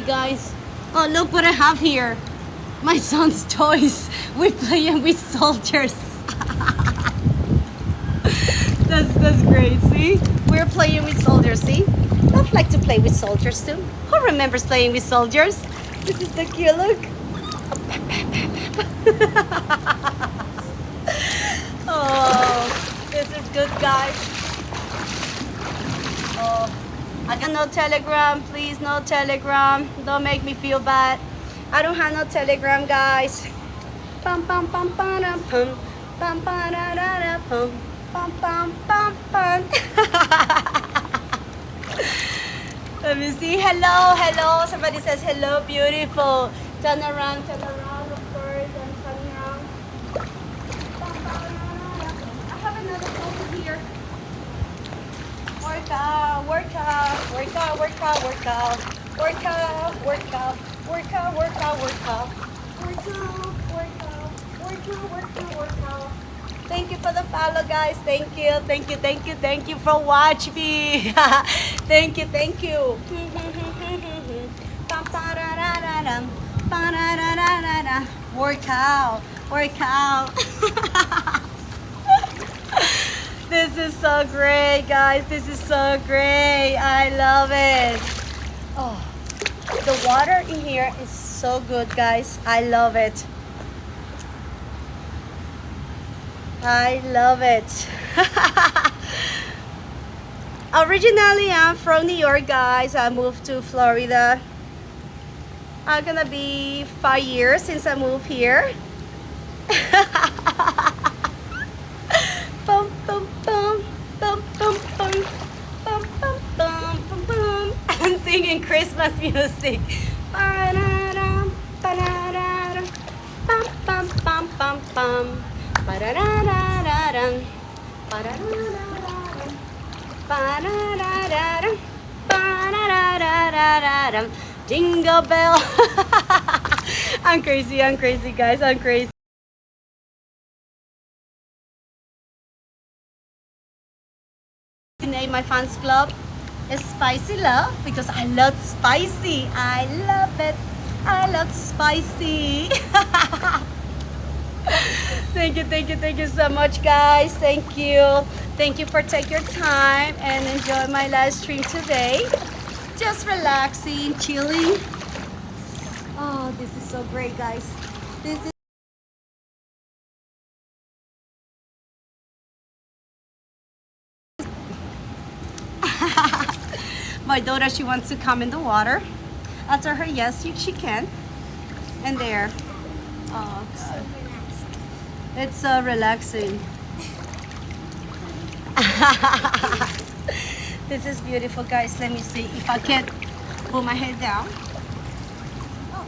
guys. Oh, look what I have here. My son's toys. We're playing with soldiers. That's great. See, we're playing with soldiers. See, I'd like to play with soldiers too. Who remembers playing with soldiers? This is so cute. Look. Oh, this is good, guys. Oh, I got no Telegram. Please, no Telegram. Don't make me feel bad. I don't have no Telegram, guys. Pum pum pum pum pum pum pum pum pum pum pum pum. Let me see. Hello, hello. Somebody says hello, beautiful. Turn around, of course, and turn around. I have another photo here. Work out, work out, work out, work out, work out, work out, work out, work out, work out, work out, work out, work out, work out, work out, work out. Thank you for the follow, guys. Thank you, thank you, thank you, thank you for watching me. Thank you, thank you. Work out, work out. This is so great, guys. This is so great. I love it. Oh, the water in here is so good, guys. I love it. I love it. Originally, I'm from New York, guys. I moved to Florida. I'm gonna be 5 years since I moved here. Bum, bum, bum, bum, bum, bum, bum, bum, bum, bum, bum. I'm singing Christmas music. Ba-da-dum, ba-da-da-dum, bum, bum, bum, bum, bum. Ba-da-da-da-da-dum, ba-da-da-da-da-dum, ba-da-da-da-dum, ba-da-da-da-da-dum. Jingle bell. I'm crazy, guys. I'm crazy. Name my fans club is Spicy Love because I love spicy. I love it. I love spicy. Thank you so much, guys. Thank you for taking your time and enjoy my live stream today. Just relaxing, chilling. Oh, this is so great, guys. This is my daughter. She wants to come in the water. I told her yes, she can. And there. Oh, God. It's so relaxing. This is beautiful, guys. Let me see if I can pull my head down. Oh.